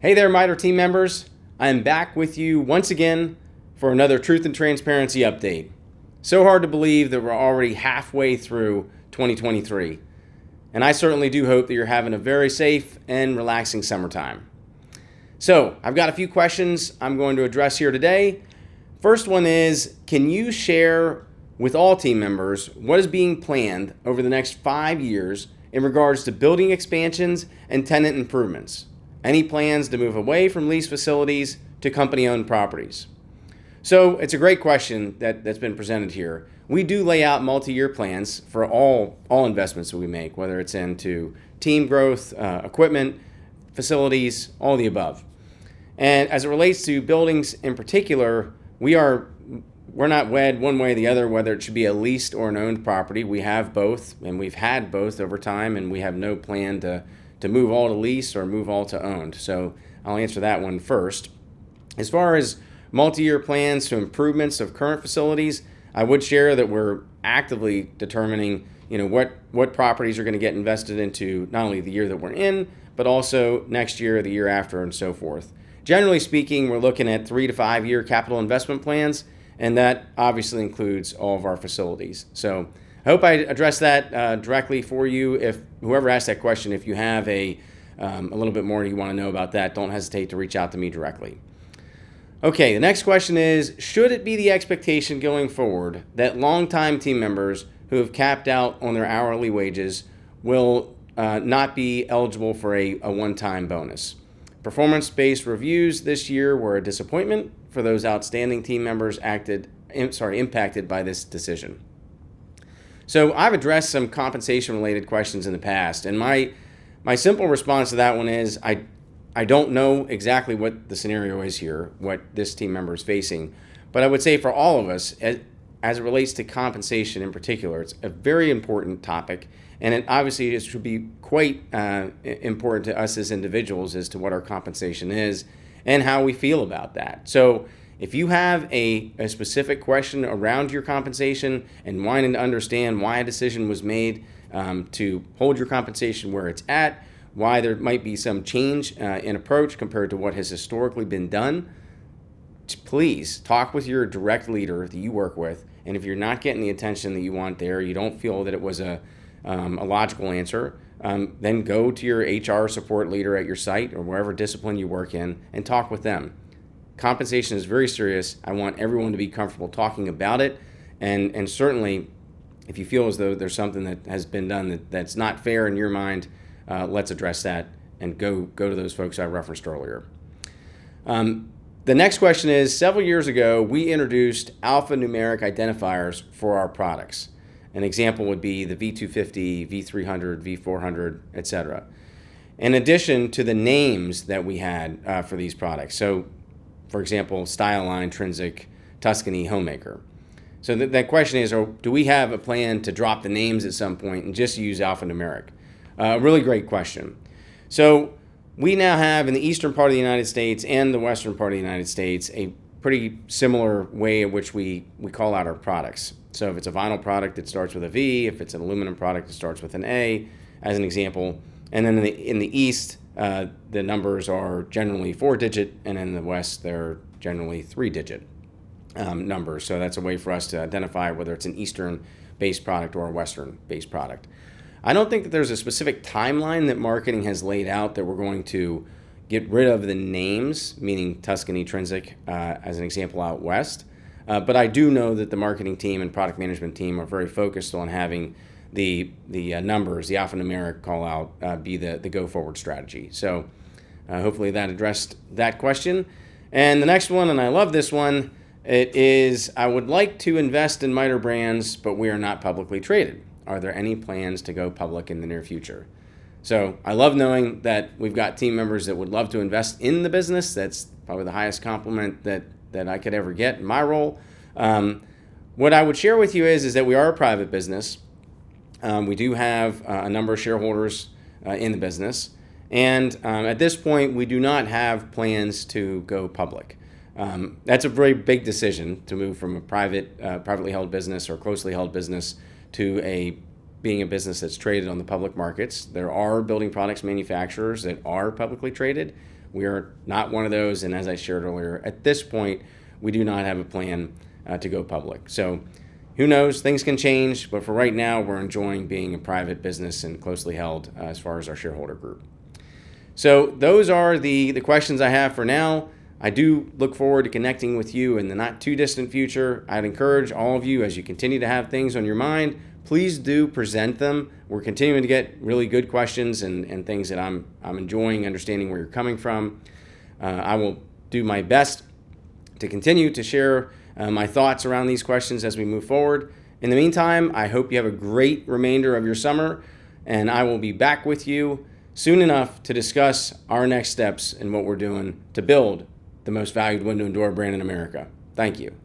Hey there, MITRE team members. I am back with you once again for another Truth and Transparency update. So hard to believe that we're already halfway through 2023. And I certainly do hope that you're having a very safe and relaxing summertime. So, I've got a few questions I'm going to address here today. First one is, can you share with all team members what is being planned over the next 5 years in regards to building expansions and tenant improvements? Any plans to move away from leased facilities to company-owned properties? So it's a great question that's been presented here. We do lay out multi-year plans for all investments that we make, whether it's into team growth, equipment, facilities, all the above. And as it relates to buildings in particular, we're not wed one way or the other whether it should be a leased or an owned property. We have both, and we've had both over time, and we have no plan to move all to lease or move all to owned. So I'll answer that one first. As far as multi-year plans to improvements of current facilities, I would share that we're actively determining, what properties are going to get invested into not only the year that we're in, but also next year, the year after, and so forth. Generally speaking, we're looking at 3 to 5 year capital investment plans, and that obviously includes all of our facilities. So I hope I addressed that directly for you. If whoever asked that question, if you have a little bit more you want to know about that, don't hesitate to reach out to me directly. Okay, the next question is, should it be the expectation going forward that longtime team members who have capped out on their hourly wages will not be eligible for a one-time bonus? Performance-based reviews this year were a disappointment for those outstanding team members impacted by this decision. So I've addressed some compensation-related questions in the past, and my simple response to that one is I don't know exactly what the scenario is here, what this team member is facing, but I would say for all of us, as it relates to compensation in particular, it's a very important topic, and it obviously should be quite important to us as individuals as to what our compensation is and how we feel about that. So if you have a specific question around your compensation and wanting to understand why a decision was made to hold your compensation where it's at, why there might be some change in approach compared to what has historically been done, please talk with your direct leader that you work with. And if you're not getting the attention that you want there, you don't feel that it was a logical answer, then go to your HR support leader at your site or wherever discipline you work in and talk with them. Compensation is very serious. I want everyone to be comfortable talking about it. And certainly, if you feel as though there's something that has been done that's not fair in your mind, let's address that and go to those folks I referenced earlier. The next question is, several years ago, we introduced alphanumeric identifiers for our products. An example would be the V250, V300, V400, etc. In addition to the names that we had for these products. So, for example, Style Line, Trinsic, Tuscany, Homemaker. So that question is, do we have a plan to drop the names at some point and just use alphanumeric? Really great question. So we now have in the eastern part of the United States and the western part of the United States a pretty similar way in which we call out our products. So if it's a vinyl product, it starts with a V. If it's an aluminum product, it starts with an A, as an example. And then in the east, the numbers are generally 4-digit, and in the west, they're generally 3-digit numbers. So that's a way for us to identify whether it's an eastern-based product or a western-based product. I don't think that there's a specific timeline that marketing has laid out that we're going to get rid of the names, meaning Tuscany, Trinsic, as an example out west. But I do know that the marketing team and product management team are very focused on having the numbers, the alphanumeric call out, be the go-forward strategy. So hopefully that addressed that question. And the next one, and I love this one, it is, I would like to invest in MITRE Brands, but we are not publicly traded. Are there any plans to go public in the near future? So I love knowing that we've got team members that would love to invest in the business. That's probably the highest compliment that I could ever get in my role. What I would share with you is that we are a private business. We do have a number of shareholders in the business. And at this point, we do not have plans to go public. That's a very big decision to move from a privately held business or closely held business to being a business that's traded on the public markets. There are building products manufacturers that are publicly traded. We are not one of those, and as I shared earlier, at this point, we do not have a plan to go public. So who knows, things can change, but for right now, we're enjoying being a private business and closely held as far as our shareholder group. So those are the questions I have for now. I do look forward to connecting with you in the not too distant future. I'd encourage all of you, as you continue to have things on your mind, please do present them. We're continuing to get really good questions and things that I'm enjoying understanding where you're coming from. I will do my best to continue to share my thoughts around these questions as we move forward. In the meantime, I hope you have a great remainder of your summer, and I will be back with you soon enough to discuss our next steps and what we're doing to build the most valued window and door brand in America. Thank you.